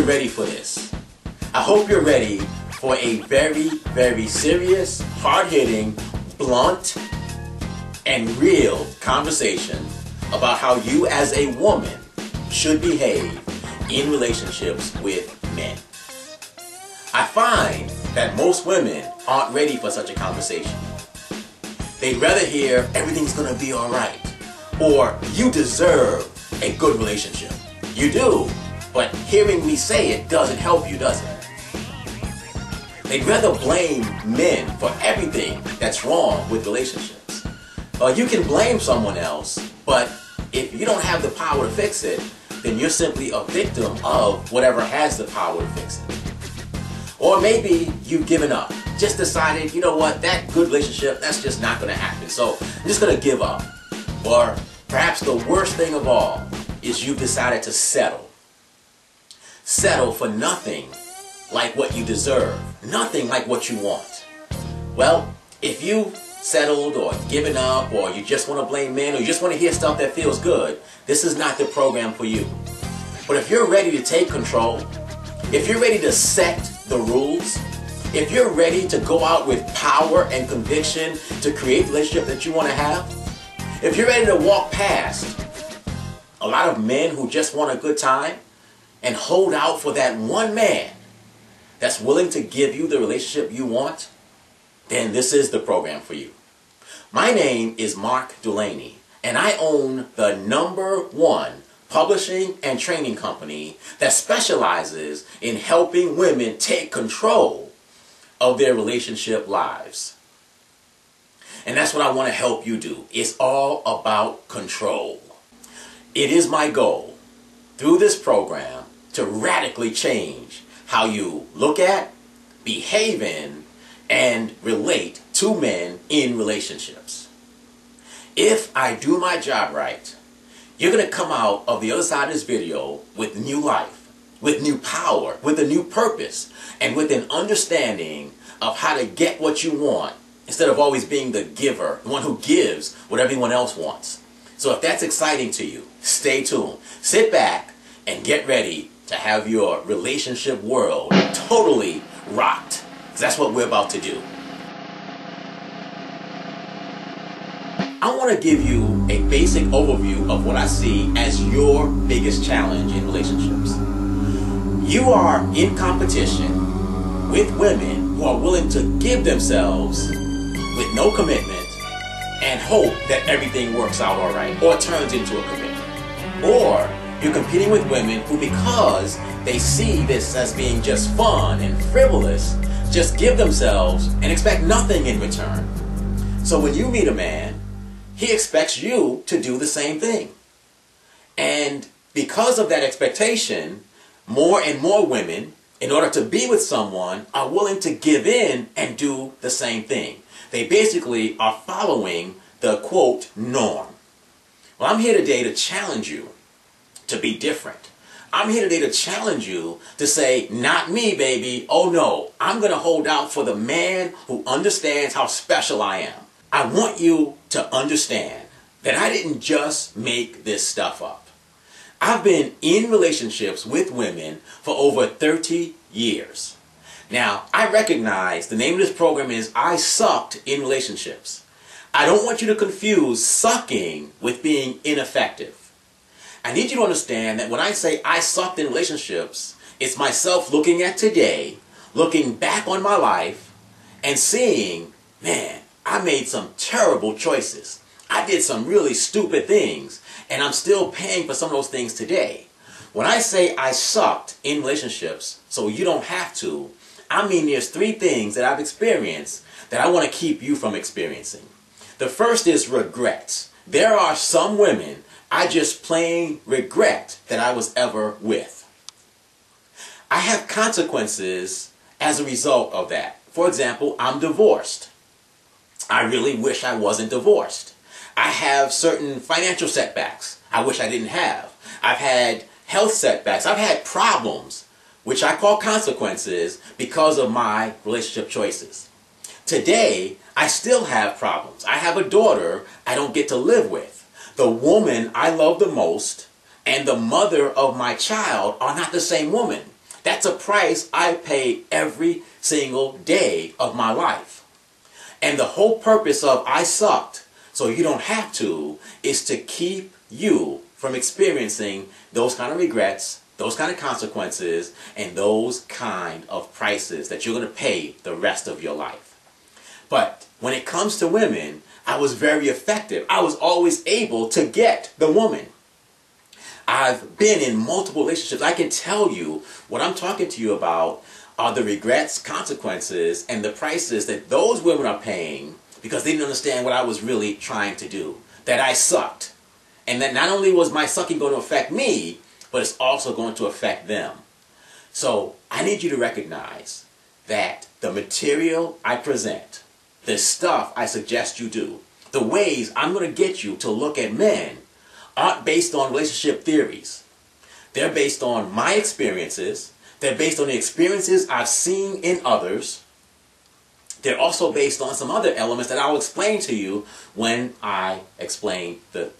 you're ready for this. I hope you're ready for a very, very serious, hard-hitting, blunt, and real conversation about how you as a woman should behave in relationships with men. I find that most women aren't ready for such a conversation. They'd rather hear everything's gonna be alright, or you deserve a good relationship. You do, but hearing me say it doesn't help you, does it? They'd rather blame men for everything that's wrong with relationships. You can blame someone else, but if you don't have the power to fix it, then you're simply a victim of whatever has the power to fix it. Or maybe you've given up, just decided, you know what, that good relationship, that's just not going to happen, so I'm just going to give up. Or perhaps the worst thing of all is you've decided to settle. Settle for nothing like what you deserve, nothing like what you want. Well, if you've settled or given up, or you just want to blame men, or you just want to hear stuff that feels good, this is not the program for you. But if you're ready to take control, if you're ready to set the rules, if you're ready to go out with power and conviction to create the relationship that you want to have, if you're ready to walk past a lot of men who just want a good time and hold out for that one man that's willing to give you the relationship you want, then this is the program for you. My name is Mark Delaney, and I own the #1 publishing and training company that specializes in helping women take control of their relationship lives. And that's what I want to help you do. It's all about control. It is my goal through this program to radically change how you look at, behave in, and relate to men in relationships. If I do my job right, you're going to come out of the other side of this video with new life, with new power, with a new purpose, and with an understanding of how to get what you want instead of always being the giver, the one who gives what everyone else wants. So if that's exciting to you, stay tuned. Sit back and get ready to have your relationship world totally rocked. Because that's what we're about to do. I want to give you a basic overview of what I see as your biggest challenge in relationships. You are in competition with women who are willing to give themselves with no commitment and hope that everything works out all right or turns into a commitment. Or you're competing with women who, because they see this as being just fun and frivolous, just give themselves and expect nothing in return. So when you meet a man, he expects you to do the same thing. And because of that expectation, more and more women, in order to be with someone, are willing to give in and do the same thing. They basically are following the, quote, norm. Well, I'm here today to challenge you to be different. I'm here today to challenge you to say, not me, baby. Oh no, I'm going to hold out for the man who understands how special I am. I want you to understand that I didn't just make this stuff up. I've been in relationships with women for over 30 years. Now, I recognize the name of this program is I Sucked in Relationships. I don't want you to confuse sucking with being ineffective. I need you to understand that when I say I sucked in relationships, it's myself looking at today, looking back on my life, and seeing, man, I made some terrible choices. I did some really stupid things, and I'm still paying for some of those things today. When I say I sucked in relationships, so you don't have to, I mean there's 3 things that I've experienced that I want to keep you from experiencing. The first is regrets. There are some women I just plain regret that I was ever with. I have consequences as a result of that. For example, I'm divorced. I really wish I wasn't divorced. I have certain financial setbacks I wish I didn't have. I've had health setbacks. I've had problems, which I call consequences because of my relationship choices. Today, I still have problems. I have a daughter I don't get to live with. The woman I love the most and the mother of my child are not the same woman. That's a price I pay every single day of my life. And the whole purpose of I sucked, so you don't have to, is to keep you from experiencing those kind of regrets, those kind of consequences, and those kind of prices that you're going to pay the rest of your life. But when it comes to women, I was very effective. I was always able to get the woman. I've been in multiple relationships. I can tell you what I'm talking to you about are the regrets, consequences, and the prices that those women are paying because they didn't understand what I was really trying to do. That I sucked. And that not only was my sucking going to affect me, but it's also going to affect them. So I need you to recognize that the material I present, the stuff I suggest you do, the ways I'm going to get you to look at men aren't based on relationship theories. They're based on my experiences. They're based on the experiences I've seen in others. They're also based on some other elements that I'll explain to you when I explain the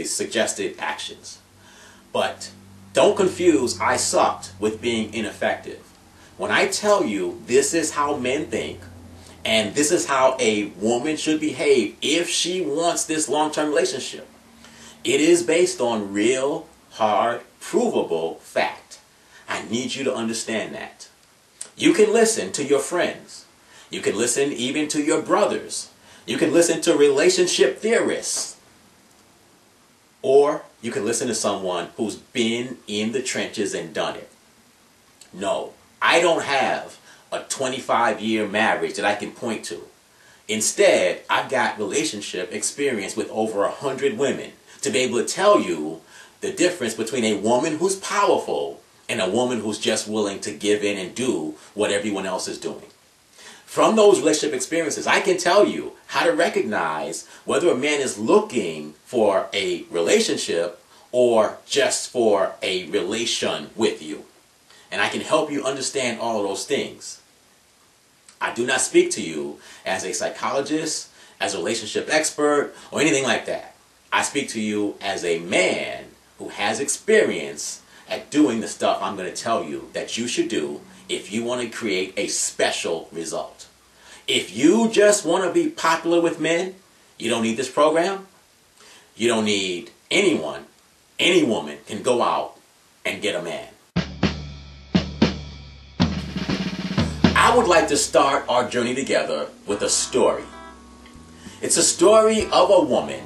suggested actions. But don't confuse I sucked with being ineffective. When I tell you this is how men think, and this is how a woman should behave if she wants this long-term relationship, it is based on real, hard, provable fact. I need you to understand that. You can listen to your friends. You can listen even to your brothers. You can listen to relationship theorists. Or you can listen to someone who's been in the trenches and done it. No, I don't have a 25-year marriage that I can point to. Instead, I've got relationship experience with over 100 women to be able to tell you the difference between a woman who's powerful and a woman who's just willing to give in and do what everyone else is doing. From those relationship experiences, I can tell you how to recognize whether a man is looking for a relationship or just for a relation with you. And I can help you understand all of those things. I do not speak to you as a psychologist, as a relationship expert, or anything like that. I speak to you as a man who has experience at doing the stuff I'm going to tell you that you should do if you want to create a special result. If you just want to be popular with men, you don't need this program. You don't need anyone. Any woman can go out and get a man. I would like to start our journey together with a story. It's a story of a woman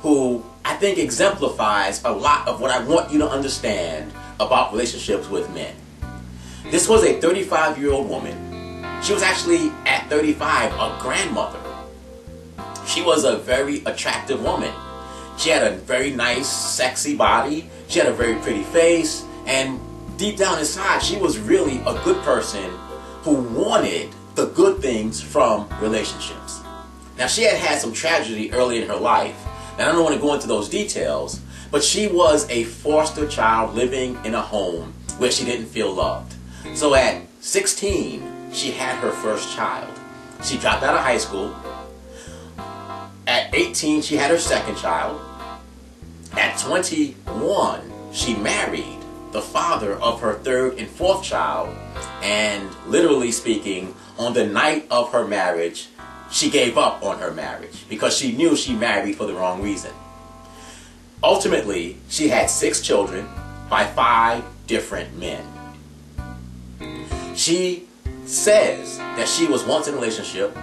who I think exemplifies a lot of what I want you to understand about relationships with men. This was a 35-year-old woman. She was actually, at 35, a grandmother. She was a very attractive woman. She had a very nice, sexy body. She had a very pretty face. And deep down inside, she was really a good person who wanted the good things from relationships. Now, she had had some tragedy early in her life. And I don't want to go into those details, but she was a foster child living in a home where she didn't feel loved. So at 16, she had her first child. She dropped out of high school. At 18, she had her second child. At 21, she married the father of her third and fourth child. And literally speaking, on the night of her marriage, she gave up on her marriage because she knew she married for the wrong reason. Ultimately, she had 6 children by 5 different men. She says that she was once in a relationship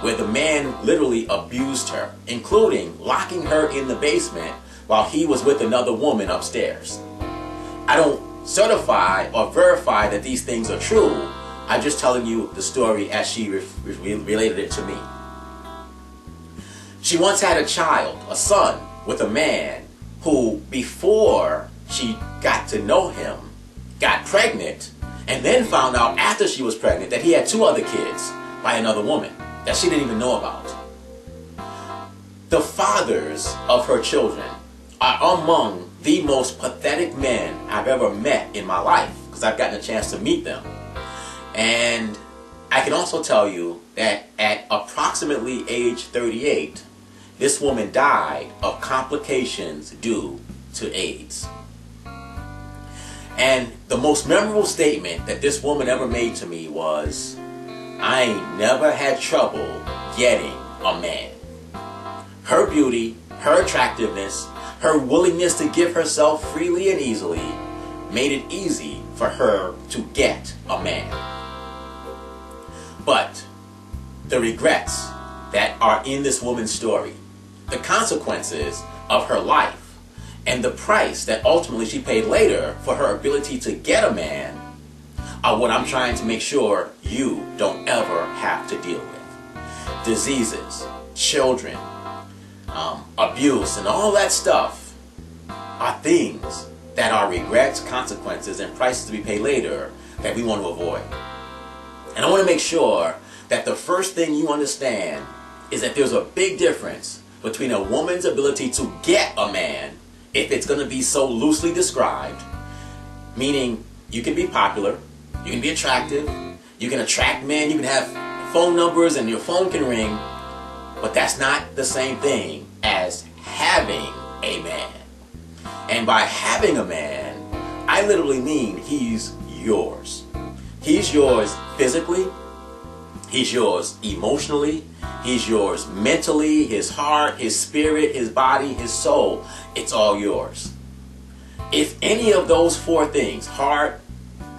where the man literally abused her, including locking her in the basement while he was with another woman upstairs. I don't certify or verify that these things are true. I'm just telling you the story as she related it to me. She once had a child, a son, with a man who, before she got to know him, got pregnant, and then found out after she was pregnant that he had 2 other kids by another woman that she didn't even know about. The fathers of her children are among the most pathetic men I've ever met in my life, because I've gotten a chance to meet them. And I can also tell you that at approximately age 38, this woman died of complications due to AIDS. And the most memorable statement that this woman ever made to me was, "I ain't never had trouble getting a man." Her beauty, her attractiveness, her willingness to give herself freely and easily made it easy for her to get a man. But the regrets that are in this woman's story, the consequences of her life, and the price that ultimately she paid later for her ability to get a man are what I'm trying to make sure you don't ever have to deal with. Diseases, children, abuse, and all that stuff are things that are regrets, consequences, and prices to be paid later that we want to avoid. And I want to make sure that the first thing you understand is that there's a big difference between a woman's ability to get a man, if it's going to be so loosely described, meaning you can be popular, you can be attractive, you can attract men, you can have phone numbers and your phone can ring, but that's not the same thing as having a man. And by having a man, I literally mean he's yours. He's yours physically, he's yours emotionally, he's yours mentally, his heart, his spirit, his body, his soul. It's all yours. If any of those four things, heart,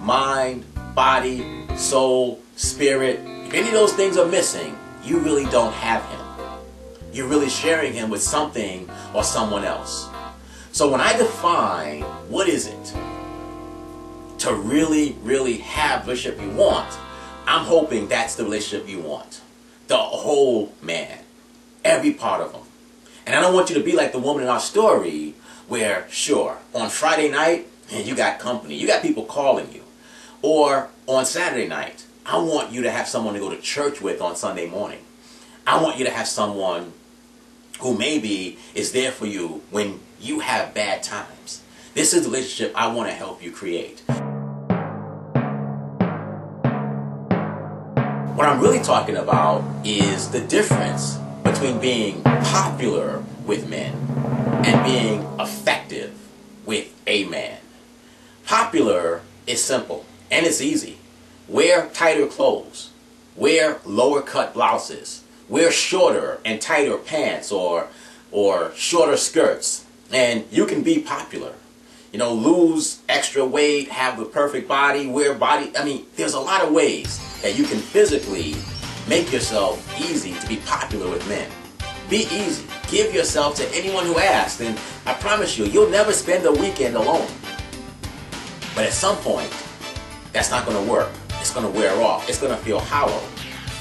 mind, body, soul, spirit, if any of those things are missing, you really don't have him. You're really sharing him with something or someone else. So when I define what is it to really, really have the relationship you want, I'm hoping that's the relationship you want. The whole man. Every part of him. And I don't want you to be like the woman in our story where, sure, on Friday night, and you got company. You got people calling you. Or on Saturday night, I want you to have someone to go to church with on Sunday morning. I want you to have someone who maybe is there for you when you have bad times. This is the relationship I want to help you create. What I'm really talking about is the difference between being popular with men and being effective with a man. Popular is simple and it's easy. Wear tighter clothes. Wear lower cut blouses. Wear shorter and tighter pants or shorter skirts. And you can be popular. You know, lose extra weight, have the perfect body, there's a lot of ways that you can physically make yourself easy to be popular with men. Be easy. Give yourself to anyone who asks, and I promise you, you'll never spend a weekend alone. But at some point, that's not going to work. It's going to wear off. It's going to feel hollow.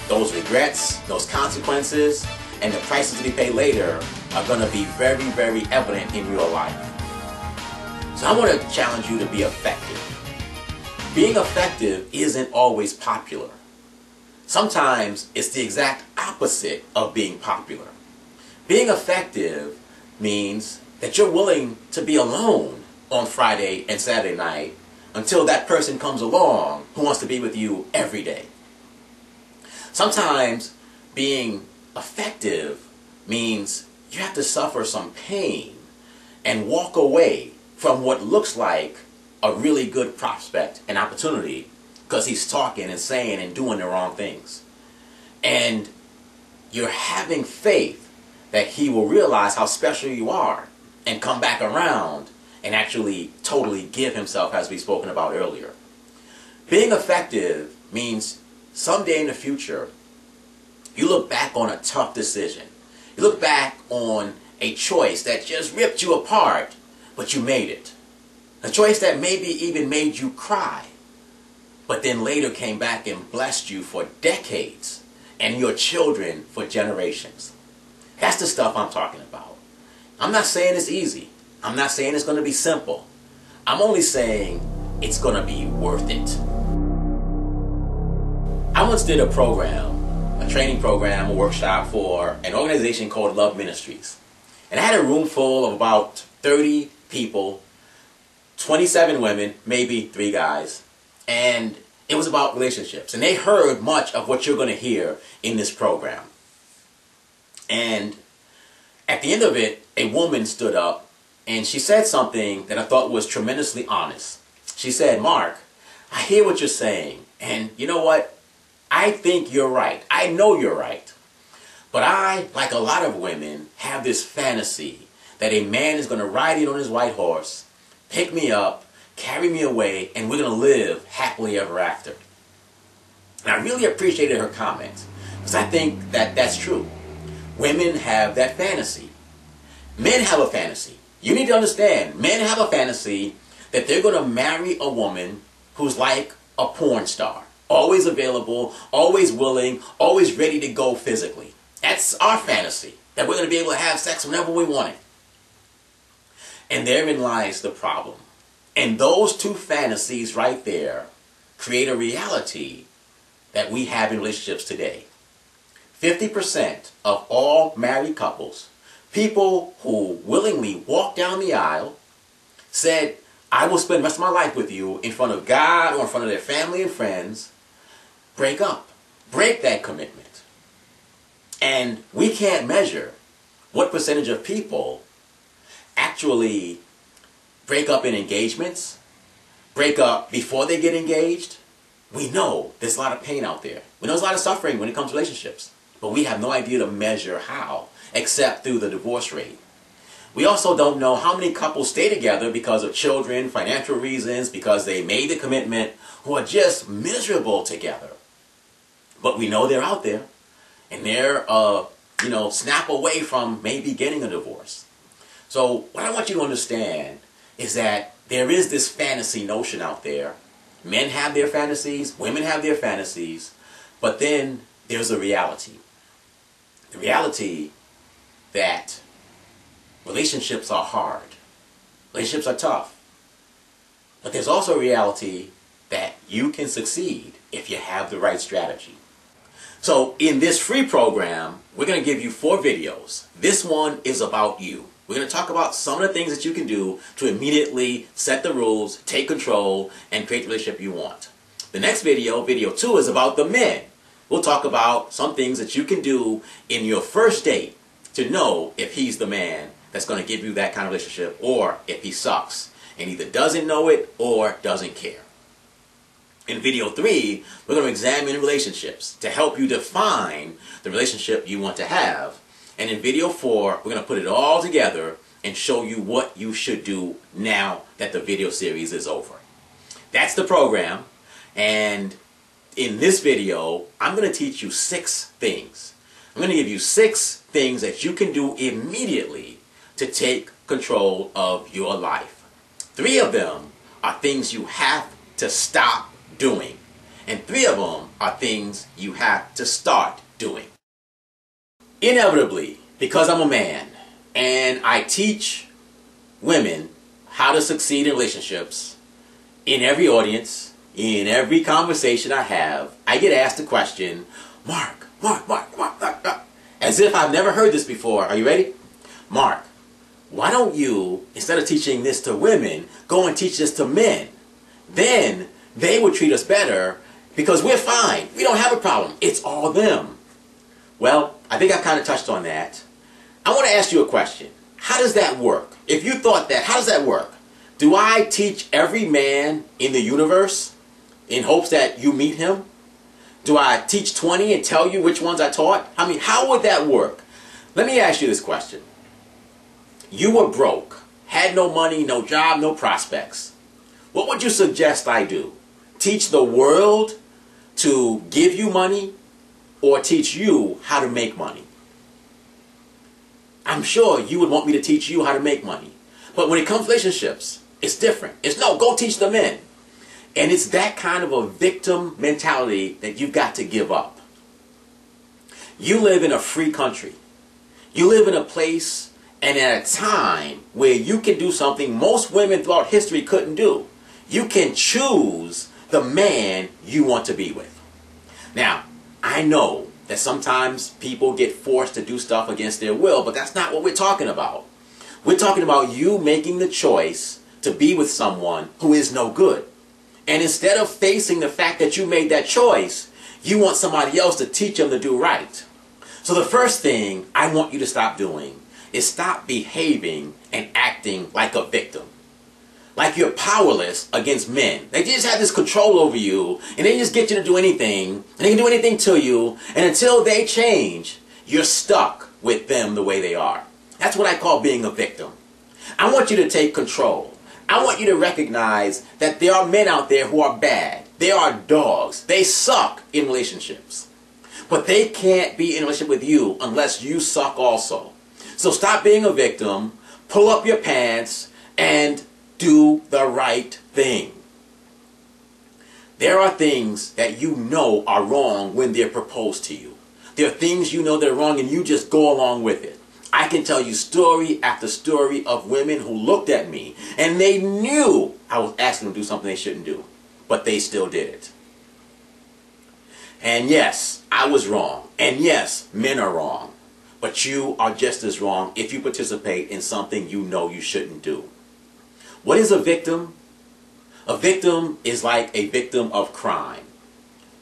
Those regrets, those consequences, and the prices to be paid later are going to be very, very evident in your life. So I want to challenge you to be effective. Being effective isn't always popular. Sometimes it's the exact opposite of being popular. Being effective means that you're willing to be alone on Friday and Saturday night until that person comes along who wants to be with you every day. Sometimes being effective means you have to suffer some pain and walk away from what looks like a really good prospect and opportunity because he's talking and saying and doing the wrong things. And you're having faith that he will realize how special you are and come back around and actually totally give himself, as we've spoken about earlier. Being effective means someday in the future, you look back on a tough decision. You look back on a choice that just ripped you apart, but you made it. A choice that maybe even made you cry, but then later came back and blessed you for decades and your children for generations. That's the stuff I'm talking about. I'm not saying it's easy. I'm not saying it's going to be simple. I'm only saying it's going to be worth it. I once did a program, a training program, a workshop for an organization called Love Ministries. And I had a room full of about 30 people, 27 women, maybe 3 guys. And it was about relationships. And they heard much of what you're going to hear in this program. And at the end of it, a woman stood up and she said something that I thought was tremendously honest. She said, Mark, I hear what you're saying. And you know what? I think you're right. I know you're right. But I, like a lot of women, have this fantasy that a man is going to ride in on his white horse, pick me up, carry me away, and we're going to live happily ever after. And I really appreciated her comment, because I think that that's true. Women have that fantasy. Men have a fantasy. You need to understand, men have a fantasy that they're going to marry a woman who's like a porn star. Always available, always willing, always ready to go physically. That's our fantasy, that we're going to be able to have sex whenever we want it. And therein lies the problem. And those two fantasies right there create a reality that we have in relationships today. 50% of all married couples, people who willingly walked down the aisle, said, I will spend the rest of my life with you in front of God or in front of their family and friends, break up, break that commitment. And we can't measure what percentage of people actually break up in engagements, break up before they get engaged. We know there's a lot of pain out there. We know there's a lot of suffering when it comes to relationships. But we have no idea to measure how, except through the divorce rate. We also don't know how many couples stay together because of children, financial reasons, because they made the commitment, who are just miserable together. But we know they're out there, and they're, snap away from maybe getting a divorce. So what I want you to understand is that there is this fantasy notion out there. Men have their fantasies, women have their fantasies, but then there's a reality. The reality that relationships are hard. Relationships are tough. But there's also a reality that you can succeed if you have the right strategy. So in this free program, we're going to give you 4 videos. This one is about you. We're going to talk about some of the things that you can do to immediately set the rules, take control, and create the relationship you want. The next video, video 2, is about the men. We'll talk about some things that you can do in your first date to know if he's the man that's going to give you that kind of relationship, or if he sucks and either doesn't know it or doesn't care. In video 3, we're going to examine relationships to help you define the relationship you want to have. And in video 4, we're going to put it all together and show you what you should do now that the video series is over. That's the program. And in this video, I'm going to teach you 6 things. I'm going to give you 6 things that you can do immediately to take control of your life. 3 of them are things you have to stop doing. And 3 of them are things you have to start doing. Inevitably, because I'm a man and I teach women how to succeed in relationships, in every audience, in every conversation I have, I get asked the question, Mark, as if I've never heard this before. Are you ready? Mark, why don't you, instead of teaching this to women, go and teach this to men? Then they would treat us better because we're fine. We don't have a problem. It's all them. Well, I think I kind of touched on that. I want to ask you a question. How does that work? If you thought that, how does that work? Do I teach every man in the universe in hopes that you meet him? Do I teach 20 and tell you which ones I taught? I mean, how would that work? Let me ask you this question. You were broke, had no money, no job, no prospects. What would you suggest I do? Teach the world to give you money, or teach you how to make money? I'm sure you would want me to teach you how to make money. But when it comes to relationships, it's different. It's no, go teach the men. And it's that kind of a victim mentality that you've got to give up. You live in a free country. You live in a place and at a time where you can do something most women throughout history couldn't do. You can choose the man you want to be with. Now, I know that sometimes people get forced to do stuff against their will, but that's not what we're talking about. We're talking about you making the choice to be with someone who is no good. And instead of facing the fact that you made that choice, you want somebody else to teach them to do right. So the first thing I want you to stop doing is stop behaving and acting like a victim. like you're powerless against men. They just have this control over you, and they just get you to do anything, and they can do anything to you, and until they change, you're stuck with them the way they are. That's what I call being a victim. I want you to take control. I want you to recognize that there are men out there who are bad. They are dogs. They suck in relationships. But they can't be in a relationship with you unless you suck also. So stop being a victim, pull up your pants, and do the right thing. There are things that you know are wrong when they're proposed to you. There are things you know they're wrong and you just go along with it. I can tell you story after story of women who looked at me and they knew I was asking them to do something they shouldn't do, but they still did it. And yes, I was wrong. And yes, men are wrong. But you are just as wrong if you participate in something you know you shouldn't do. What is a victim? A victim is like a victim of crime.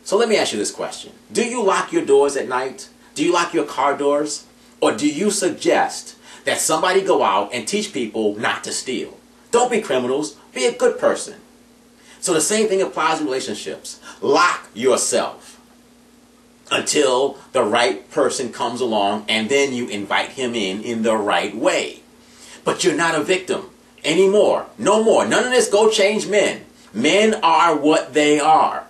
So let me ask you this question. Do you lock your doors at night? Do you lock your car doors? Or do you suggest that somebody go out and teach people not to steal? Don't be criminals. Be a good person. So the same thing applies in relationships. Lock yourself until the right person comes along, and then you invite him in the right way. But you're not a victim anymore. No more. None of this go change men. Men are what they are.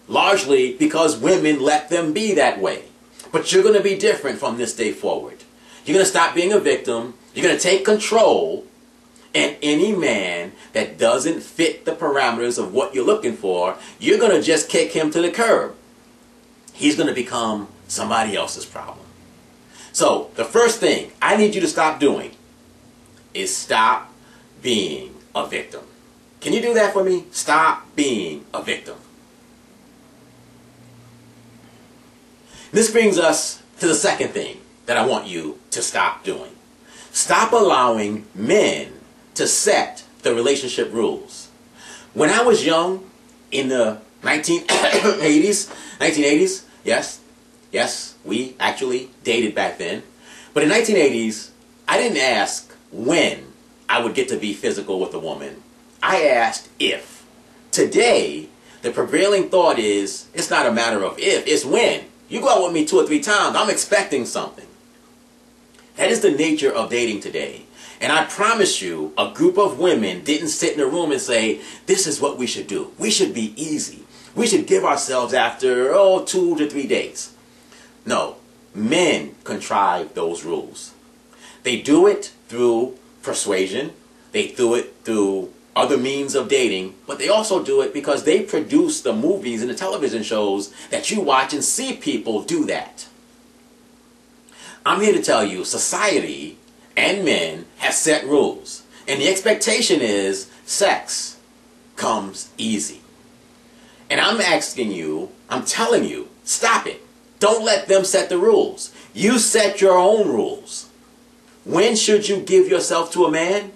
Largely because women let them be that way. But you're going to be different from this day forward. You're going to stop being a victim. You're going to take control. And any man that doesn't fit the parameters of what you're looking for, you're going to just kick him to the curb. He's going to become somebody else's problem. So the first thing I need you to stop doing is stop being a victim. Can you do that for me? Stop being a victim. This brings us to the second thing that I want you to stop doing. Stop allowing men to set the relationship rules. When I was young, in the 1980s, yes, we actually dated back then. But in the 1980s, I didn't ask when I would get to be physical with a woman. I asked if. Today, the prevailing thought is, it's not a matter of if, it's when. You go out with me 2 or 3 times, I'm expecting something. That is the nature of dating today. And I promise you, a group of women didn't sit in a room and say, this is what we should do. We should be easy. We should give ourselves after, 2 to 3 days. No, men contrive those rules. They do it through persuasion. They do it through other means of dating, but they also do it because they produce the movies and the television shows that you watch and see people do that. I'm here to tell you, society and men have set rules, and the expectation is sex comes easy. And I'm asking you, I'm telling you, stop it. Don't let them set the rules. You set your own rules. When should you give yourself to a man?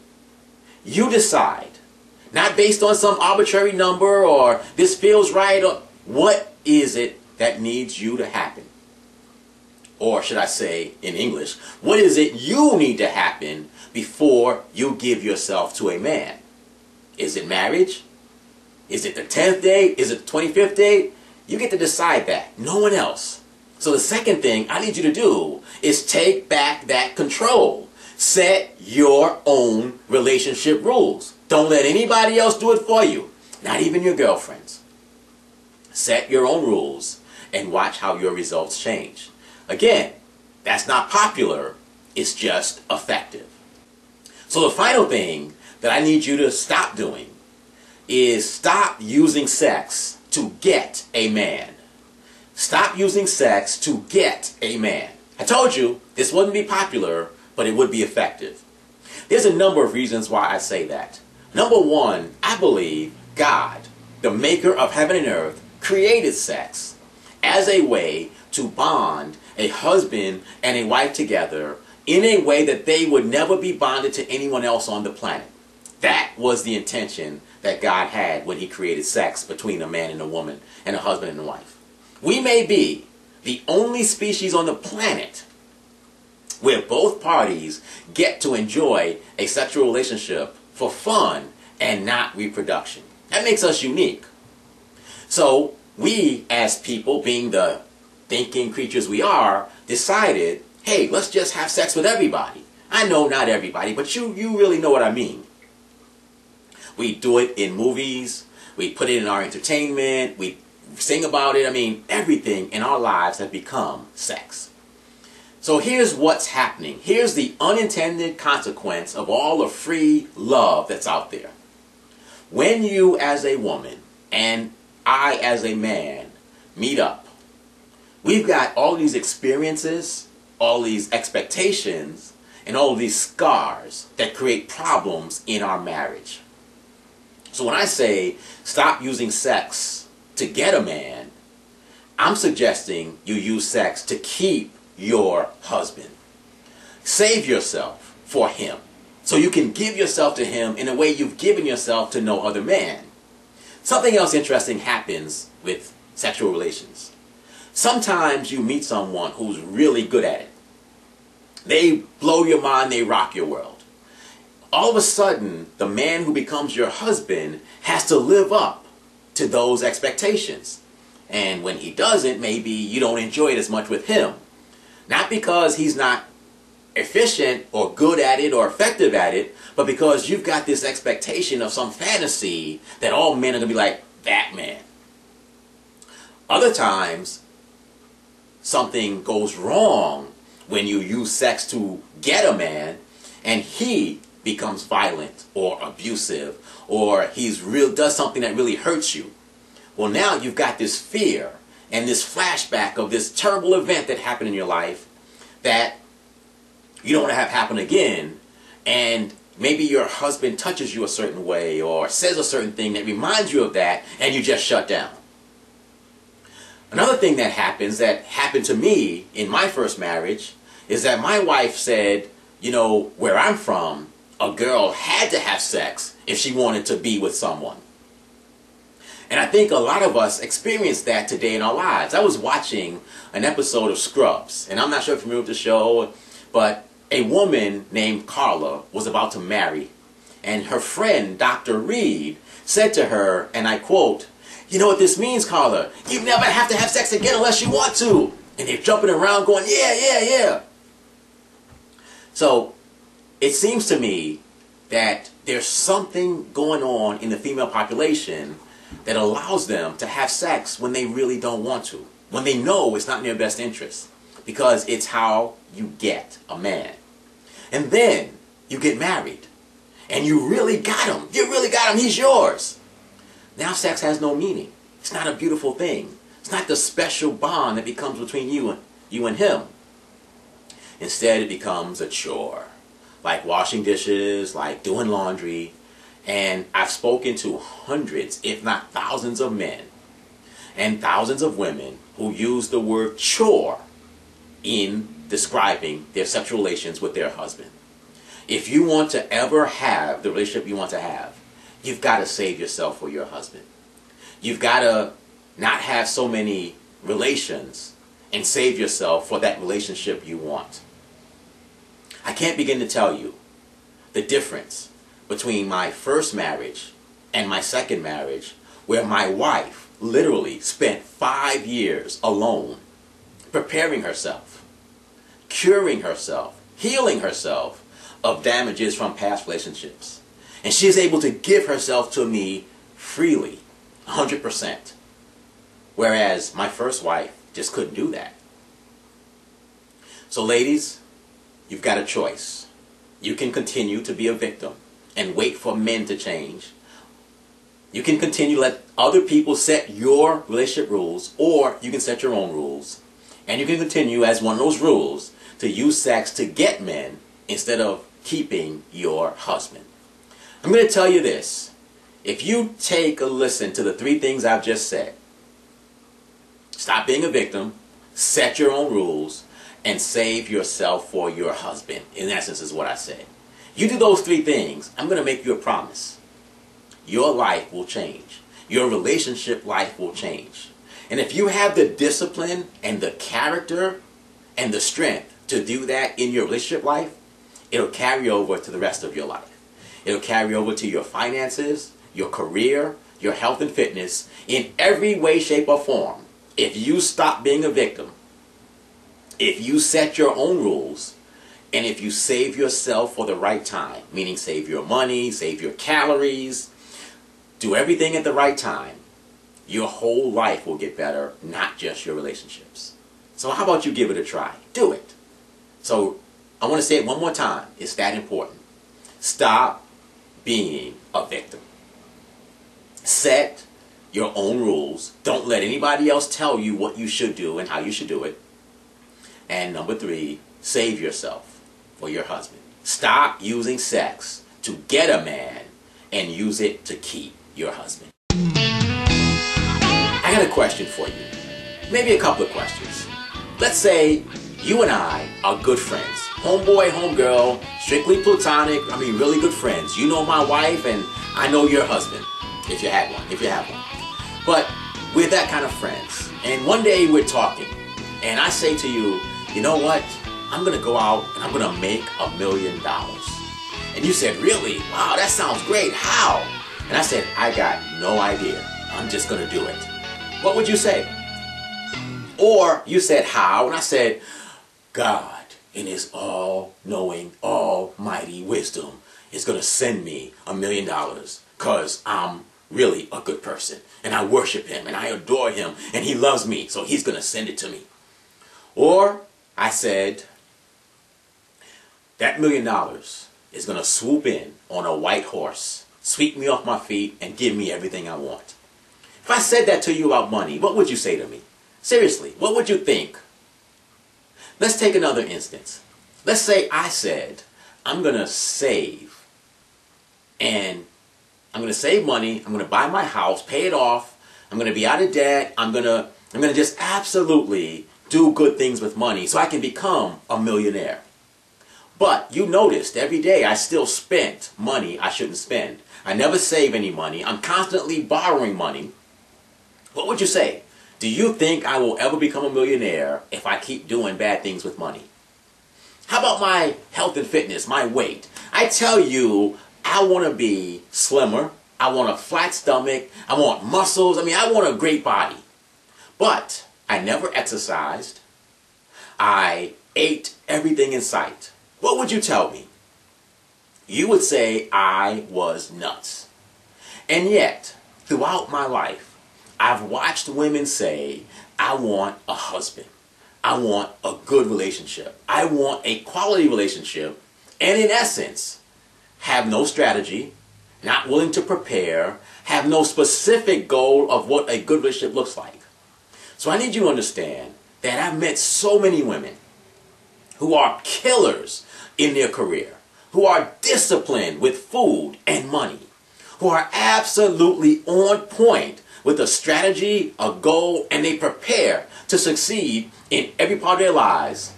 You decide. Not based on some arbitrary number or this feels right. Or what is it that needs you to happen? Or should I say in English, what is it you need to happen before you give yourself to a man? Is it marriage? Is it the 10th date? Is it the 25th date? You get to decide that. No one else. So the second thing I need you to do is take back that control. Set your own relationship rules. Don't let anybody else do it for you. Not even your girlfriends. Set your own rules and watch how your results change. Again, that's not popular. It's just effective. So the final thing that I need you to stop doing is stop using sex to get a man. Stop using sex to get a man. I told you this wouldn't be popular, but it would be effective. There's a number of reasons why I say that. Number one, I believe God, the maker of heaven and earth, created sex as a way to bond a husband and a wife together in a way that they would never be bonded to anyone else on the planet. That was the intention that God had when he created sex between a man and a woman and a husband and a wife. We may be the only species on the planet where both parties get to enjoy a sexual relationship for fun and not reproduction. That makes us unique. So we, as people, being the thinking creatures we are, decided, hey, let's just have sex with everybody. I know not everybody, but you really know what I mean. We do it in movies, we put it in our entertainment, we sing about it. I mean, everything in our lives has become sex. So here's what's happening. Here's the unintended consequence of all the free love that's out there. When you as a woman and I as a man meet up, we've got all these experiences, all these expectations, and all these scars that create problems in our marriage. So when I say stop using sex to get a man, I'm suggesting you use sex to keep your husband. Save yourself for him so you can give yourself to him in a way you've given yourself to no other man. Something else interesting happens with sexual relations. Sometimes you meet someone who's really good at it. They blow your mind, they rock your world. All of a sudden, the man who becomes your husband has to live up to those expectations. And when he doesn't, maybe you don't enjoy it as much with him. Not because he's not efficient or good at it or effective at it, but because you've got this expectation of some fantasy that all men are going to be like that man. Other times, something goes wrong when you use sex to get a man and he becomes violent or abusive or does something that really hurts you. Well, now you've got this fear and this flashback of this terrible event that happened in your life that you don't want to have happen again, and maybe your husband touches you a certain way or says a certain thing that reminds you of that, and you just shut down. Another thing that happened to me in my first marriage is that my wife said, you know, where I'm from, a girl had to have sex if she wanted to be with someone. And I think a lot of us experience that today in our lives. I was watching an episode of Scrubs, and I'm not sure if you're familiar with the show, but a woman named Carla was about to marry, and her friend, Dr. Reed, said to her, and I quote, "You know what this means, Carla? You never have to have sex again unless you want to." And they're jumping around going, yeah, yeah, yeah. So it seems to me that there's something going on in the female population that allows them to have sex when they really don't want to, when they know it's not in their best interest, because it's how you get a man. And then you get married, and you really got him. You really got him. He's yours. Now sex has no meaning. It's not a beautiful thing. It's not the special bond that becomes between you and him. Instead, it becomes a chore, like washing dishes, like doing laundry. And I've spoken to hundreds, if not thousands of men and thousands of women who use the word chore in describing their sexual relations with their husband. If you want to ever have the relationship you want to have, you've got to save yourself for your husband. You've got to not have so many relations and save yourself for that relationship you want. I can't begin to tell you the difference between my first marriage and my second marriage, where my wife literally spent 5 years alone preparing herself, curing herself, healing herself of damages from past relationships. And she's able to give herself to me freely, 100%. Whereas my first wife just couldn't do that. So ladies, you've got a choice. You can continue to be a victim and wait for men to change. You can continue to let other people set your relationship rules, or you can set your own rules. And you can continue as one of those rules to use sex to get men instead of keeping your husband. I'm going to tell you this. If you take a listen to the 3 things I've just said, stop being a victim, set your own rules, and save yourself for your husband, in essence is what I said. You do those 3 things, I'm going to make you a promise. Your life will change. Your relationship life will change. And if you have the discipline and the character and the strength to do that in your relationship life, it'll carry over to the rest of your life. It'll carry over to your finances, your career, your health and fitness, in every way, shape, or form. If you stop being a victim, if you set your own rules, and if you save yourself for the right time, meaning save your money, save your calories, do everything at the right time, your whole life will get better, not just your relationships. So how about you give it a try? Do it. So I want to say it one more time. It's that important. Stop being a victim. Set your own rules. Don't let anybody else tell you what you should do and how you should do it. And number 3, save yourself for your husband. Stop using sex to get a man and use it to keep your husband. I got a question for you. Maybe a couple of questions. Let's say you and I are good friends. Homeboy, homegirl, strictly platonic, really good friends. You know my wife and I know your husband, if you have one. But we're that kind of friends. And one day we're talking and I say to you, you know what? I'm going to go out and I'm going to make $1 million. And you said, really? Wow, that sounds great. How? And I said, I got no idea. I'm just going to do it. What would you say? Or you said, how? And I said, God, in His all-knowing, almighty wisdom, is going to send me $1 million because I'm really a good person. And I worship Him and I adore Him and He loves me. So He's going to send it to me. Or I said, that $1 million is going to swoop in on a white horse, sweep me off my feet, and give me everything I want. If I said that to you about money, what would you say to me? Seriously, what would you think? Let's take another instance. Let's say I said, I'm going to save. And I'm going to save money. I'm going to buy my house, pay it off. I'm going to be out of debt. I'm going to just absolutely do good things with money so I can become a millionaire. But you noticed every day I still spent money I shouldn't spend. I never save any money. I'm constantly borrowing money. What would you say? Do you think I will ever become a millionaire if I keep doing bad things with money? How about my health and fitness, my weight? I tell you, I want to be slimmer. I want a flat stomach. I want muscles. I want a great body. But I never exercised. I ate everything in sight. What would you tell me? You would say I was nuts. And yet, throughout my life, I've watched women say, I want a husband. I want a good relationship. I want a quality relationship. And in essence, have no strategy, not willing to prepare, have no specific goal of what a good relationship looks like. So I need you to understand that I've met so many women who are killers in their career, who are disciplined with food and money, who are absolutely on point with a strategy, a goal, and they prepare to succeed in every part of their lives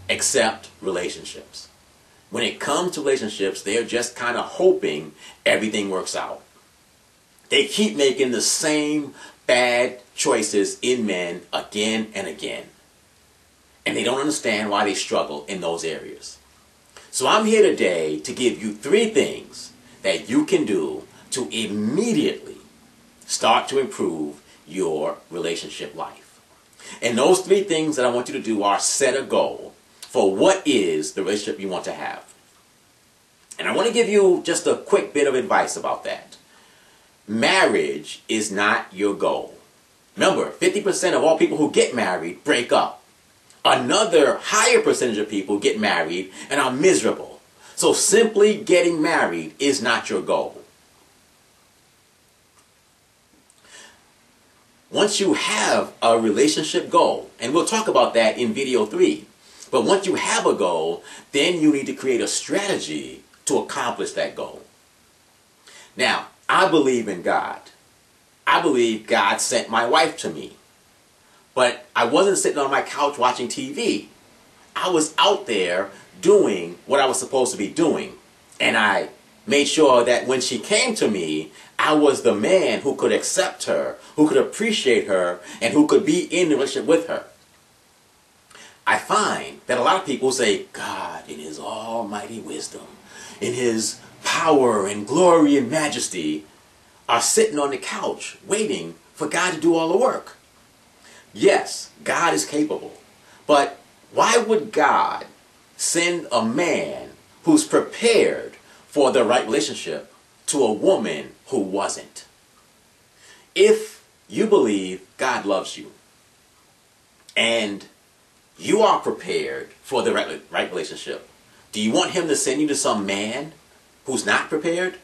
except relationships. When it comes to relationships, they're just kind of hoping everything works out. They keep making the same bad choices in men again and again. And they don't understand why they struggle in those areas. So I'm here today to give you 3 things that you can do to immediately start to improve your relationship life. And those 3 things that I want you to do are set a goal for what is the relationship you want to have. And I want to give you just a quick bit of advice about that. Marriage is not your goal. Remember, 50% of all people who get married break up. Another higher percentage of people get married and are miserable. So simply getting married is not your goal. Once you have a relationship goal, and we'll talk about that in video 3, but once you have a goal, then you need to create a strategy to accomplish that goal. Now, I believe in God. I believe God sent my wife to me. But I wasn't sitting on my couch watching TV. I was out there doing what I was supposed to be doing. And I made sure that when she came to me, I was the man who could accept her, who could appreciate her, and who could be in the relationship with her. I find that a lot of people say, God, in His almighty wisdom, in His power and glory and majesty are sitting on the couch waiting for God to do all the work. Yes, God is capable. But why would God send a man who's prepared for the right relationship to a woman who wasn't? If you believe God loves you and you are prepared for the right relationship, do you want him to send you to some man who's not prepared?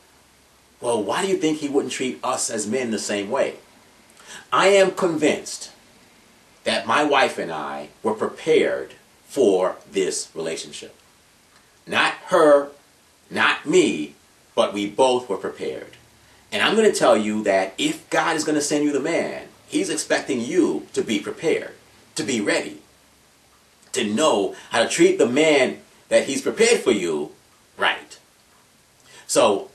Well, why do you think he wouldn't treat us as men the same way? I am convinced that my wife and I were prepared for this relationship. Not her, not me, but we both were prepared. And I'm going to tell you that if God is going to send you the man, he's expecting you to be prepared, to be ready, to know how to treat the man that he's prepared for you right. So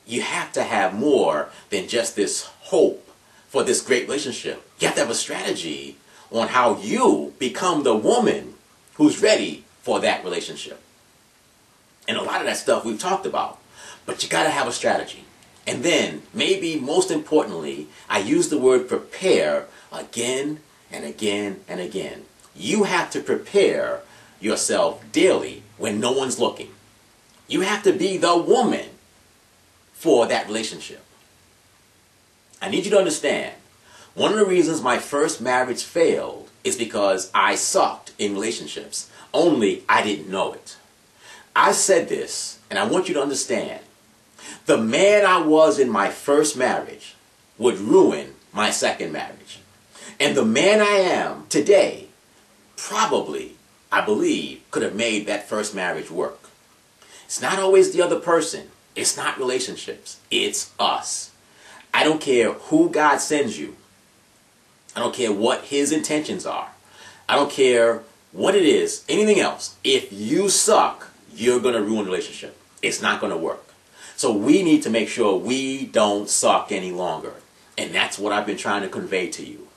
you have to have more than just this hope for this great relationship. You have to have a strategy on how you become the woman who's ready for that relationship. And a lot of that stuff we've talked about. But you got to have a strategy. And then, maybe most importantly, I use the word prepare again and again and again. You have to prepare yourself daily when no one's looking. You have to be the woman for that relationship. I need you to understand, one of the reasons my first marriage failed is because I sucked in relationships, only I didn't know it. I said this, and I want you to understand, the man I was in my first marriage would ruin my second marriage. And the man I am today probably, I believe, could have made that first marriage work. It's not always the other person. It's not relationships. It's us. I don't care who God sends you. I don't care what his intentions are. I don't care what it is, anything else. If you suck, you're going to ruin the relationship. It's not going to work. So we need to make sure we don't suck any longer. And that's what I've been trying to convey to you.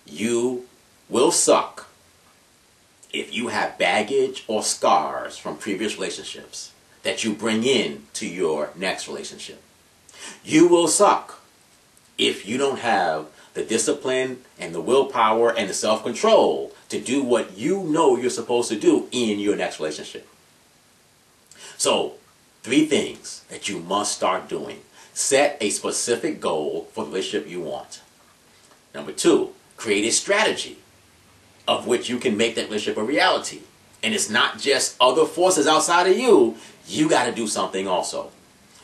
You will suck if you have baggage or scars from previous relationships that you bring in to your next relationship. You will suck if you don't have the discipline and the willpower and the self-control to do what you know you're supposed to do in your next relationship. So, 3 things that you must start doing. Set a specific goal for the relationship you want. Number 2, create a strategy of which you can make that relationship a reality. And it's not just other forces outside of you. You got to do something also.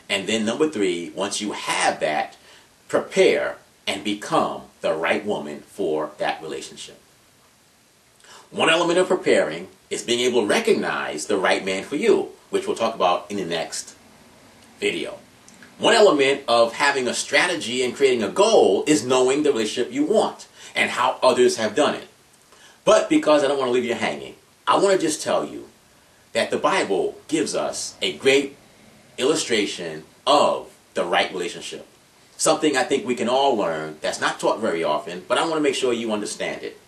And then number 3, once you have that, prepare and become the right woman for that relationship. One element of preparing is being able to recognize the right man for you, which we'll talk about in the next video. One element of having a strategy and creating a goal is knowing the relationship you want and how others have done it. But because I don't want to leave you hanging, I want to just tell you that the Bible gives us a great illustration of the right relationship. Something I think we can all learn that's not taught very often, but I want to make sure you understand it.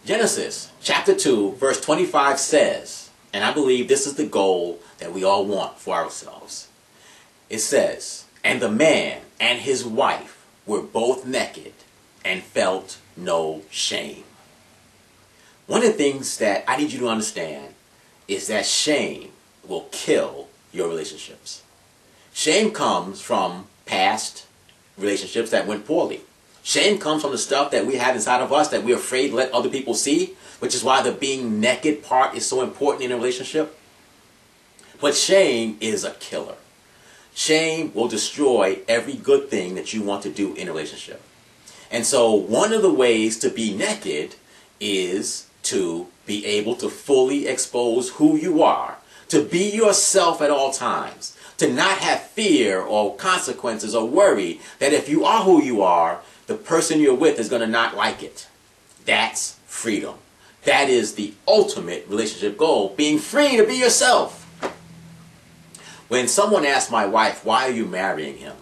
Genesis chapter 2 verse 25 says, and I believe this is the goal that we all want for ourselves. It says, and the man and his wife were both naked and felt no shame. One of the things that I need you to understand is that shame will kill your relationships. Shame comes from past relationships that went poorly. Shame comes from the stuff that we have inside of us that we're afraid to let other people see, which is why the being naked part is so important in a relationship. But shame is a killer. Shame will destroy every good thing that you want to do in a relationship. And so one of the ways to be naked is to be able to fully expose who you are, to be yourself at all times, to not have fear or consequences or worry that if you are who you are, the person you're with is going to not like it. That's freedom. That is the ultimate relationship goal, being free to be yourself. When someone asked my wife, why are you marrying him?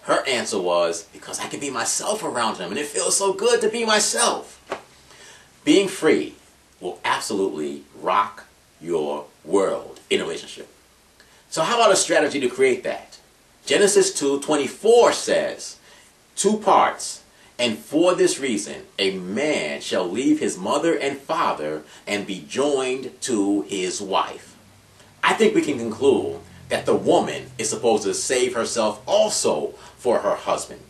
Her answer was, because I can be myself around him and it feels so good to be myself. Being free will absolutely rock your world in a relationship. So how about a strategy to create that? Genesis 2:24 says, two parts, and for this reason, a man shall leave his mother and father and be joined to his wife. I think we can conclude that the woman is supposed to save herself also for her husband.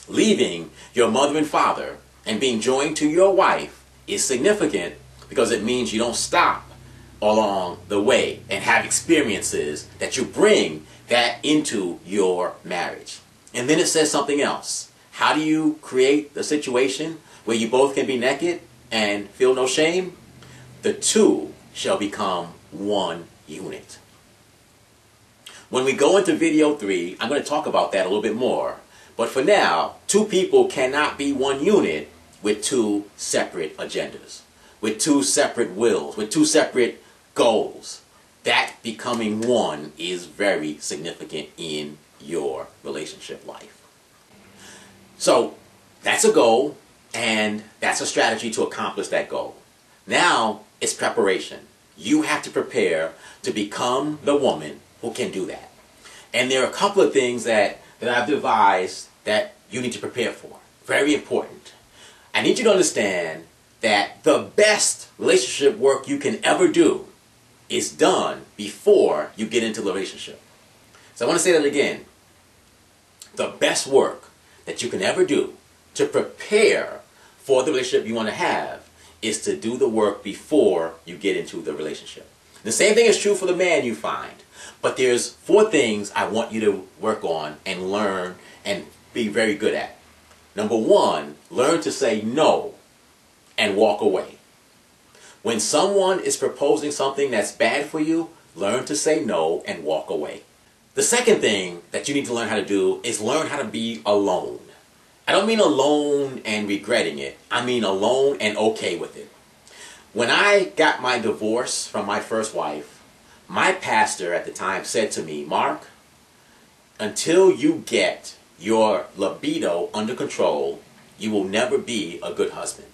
Leaving your mother and father and being joined to your wife is significant because it means you don't stop along the way and have experiences that you bring that into your marriage. And then it says something else. How do you create the situation where you both can be naked and feel no shame? The two shall become one unit. When we go into video 3, I'm going to talk about that a little bit more. But for now, two people cannot be one unit with two separate agendas, with two separate wills, with two separate goals. That becoming one is very significant in your relationship life. So that's a goal, and that's a strategy to accomplish that goal. Now it's preparation. You have to prepare to become the woman who can do that. And there are a couple of things that I've devised that you need to prepare for. Very important. I need you to understand that the best relationship work you can ever do is done before you get into the relationship. So I want to say that again. The best work that you can ever do to prepare for the relationship you want to have is to do the work before you get into the relationship. The same thing is true for the man you find. But there's 4 things I want you to work on and learn and be very good at. Number 1, learn to say no and walk away. When someone is proposing something that's bad for you, learn to say no and walk away. The second thing that you need to learn how to do is learn how to be alone. I don't mean alone and regretting it. I mean alone and okay with it. When I got my divorce from my first wife, my pastor at the time said to me, Mark, until you get your libido under control, you will never be a good husband.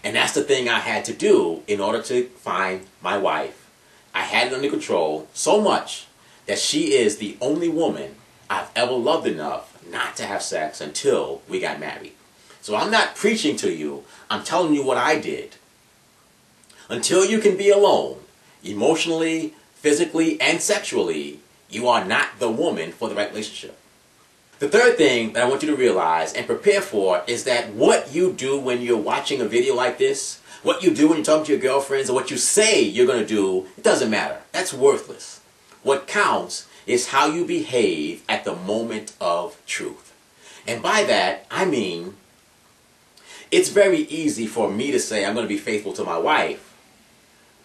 And that's the thing I had to do in order to find my wife. I had it under control so much that she is the only woman I've ever loved enough not to have sex until we got married. So I'm not preaching to you. I'm telling you what I did. Until you can be alone, emotionally, physically, and sexually, you are not the woman for the right relationship. The third thing that I want you to realize and prepare for is that what you do when you're watching a video like this, what you do when you're talking to your girlfriends, or what you say you're going to do, it doesn't matter. That's worthless. What counts is how you behave at the moment of truth. And by that, I mean, it's very easy for me to say I'm going to be faithful to my wife,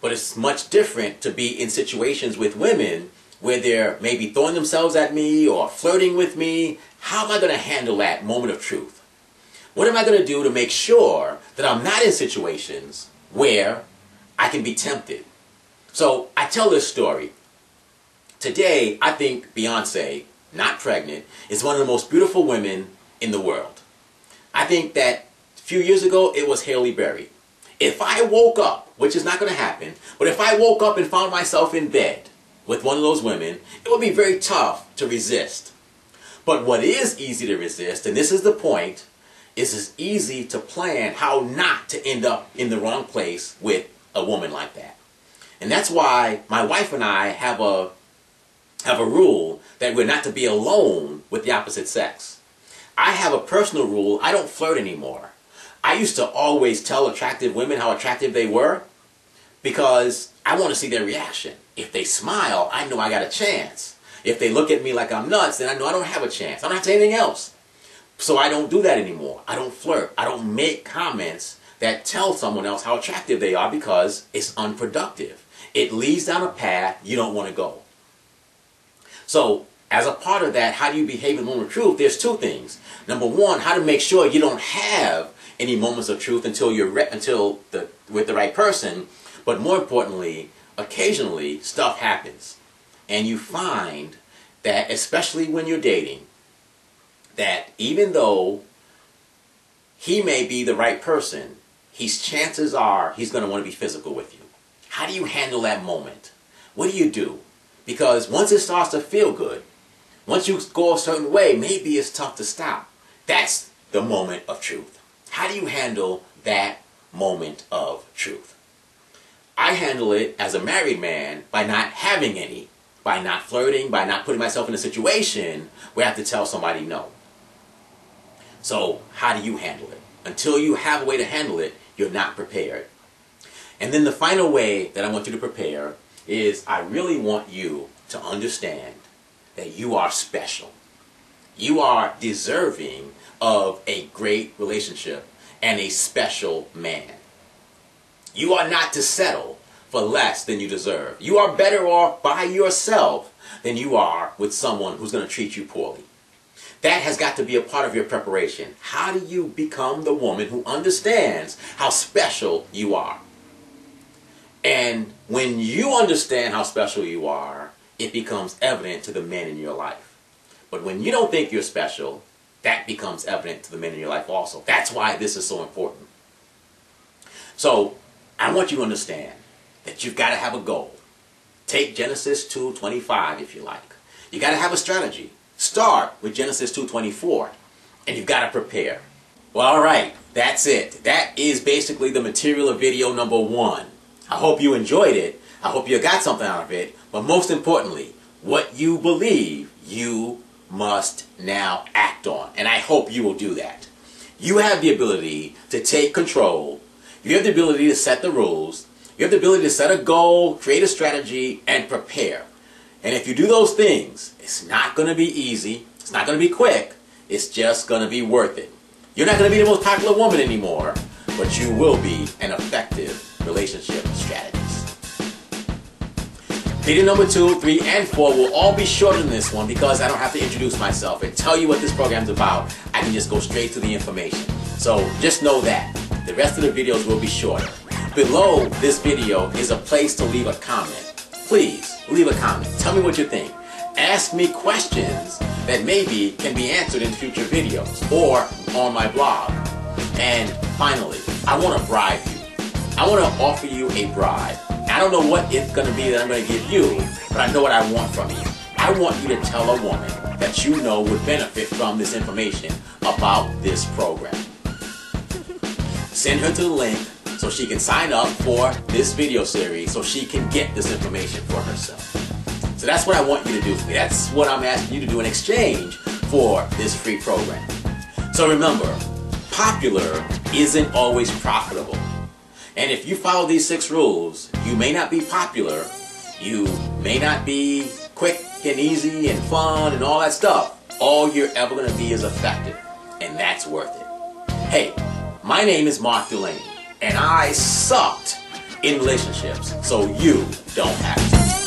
but it's much different to be in situations with women where they're maybe throwing themselves at me or flirting with me. How am I going to handle that moment of truth? What am I going to do to make sure that I'm not in situations where I can be tempted? So I tell this story. Today, I think Beyonce, not pregnant, is one of the most beautiful women in the world. I think that a few years ago, it was Halle Berry. If I woke up, which is not going to happen, but if I woke up and found myself in bed with one of those women, it would be very tough to resist. But what is easy to resist, and this is the point, is it's easy to plan how not to end up in the wrong place with a woman like that. And that's why my wife and I have a rule that we're not to be alone with the opposite sex. I have a personal rule. I don't flirt anymore. I used to always tell attractive women how attractive they were because I want to see their reaction. If they smile, I know I got a chance. If they look at me like I'm nuts, then I know I don't have a chance. I don't have to say anything else. So I don't do that anymore. I don't flirt. I don't make comments that tell someone else how attractive they are because it's unproductive. It leads down a path you don't want to go. So as a part of that, how do you behave in the moment of truth? There's 2 things. Number 1, how to make sure you don't have any moments of truth until you're with the right person. But more importantly, occasionally stuff happens. And you find that, especially when you're dating, that even though he may be the right person, chances are he's going to want to be physical with you. How do you handle that moment? What do you do? Because once it starts to feel good, once you go a certain way, maybe it's tough to stop. That's the moment of truth. How do you handle that moment of truth? I handle it as a married man by not having any, by not flirting, by not putting myself in a situation where I have to tell somebody no. So how do you handle it? Until you have a way to handle it, you're not prepared. And then the final way that I want you to prepare is I really want you to understand that you are special. You are deserving of a great relationship and a special man. You are not to settle for less than you deserve. You are better off by yourself than you are with someone who's going to treat you poorly. That has got to be a part of your preparation. How do you become the woman who understands how special you are? And when you understand how special you are, it becomes evident to the men in your life. But when you don't think you're special, that becomes evident to the men in your life also. That's why this is so important. So I want you to understand that you've got to have a goal. Take Genesis 2:25 if you like. You got to have a strategy. Start with Genesis 2:24, and you've got to prepare. Well, all right, that's it. That is basically the material of video number 1. I hope you enjoyed it. I hope you got something out of it. But most importantly, what you believe, you must now act on. And I hope you will do that. You have the ability to take control. You have the ability to set the rules. You have the ability to set a goal, create a strategy, and prepare. And if you do those things, it's not going to be easy. It's not going to be quick. It's just going to be worth it. You're not going to be the most popular woman anymore, but you will be an effective relationship strategist. Video number 2, 3, and 4 will all be shorter than this one because I don't have to introduce myself and tell you what this program's about. I can just go straight to the information. So just know that. The rest of the videos will be shorter. Below this video is a place to leave a comment. Please, leave a comment. Tell me what you think. Ask me questions that maybe can be answered in future videos or on my blog. And finally, I want to bribe you. I want to offer you a bribe. I don't know what it's going to be that I'm going to give you, but I know what I want from you. I want you to tell a woman that you know would benefit from this information about this program. Send her to the link so she can sign up for this video series so she can get this information for herself. So that's what I want you to do for me. That's what I'm asking you to do in exchange for this free program. So remember, popular isn't always profitable. And if you follow these 6 rules, you may not be popular, you may not be quick and easy and fun and all that stuff. All you're ever going to be is effective, and that's worth it. Hey, my name is Mark Delaney, and I sucked in relationships, so you don't have to.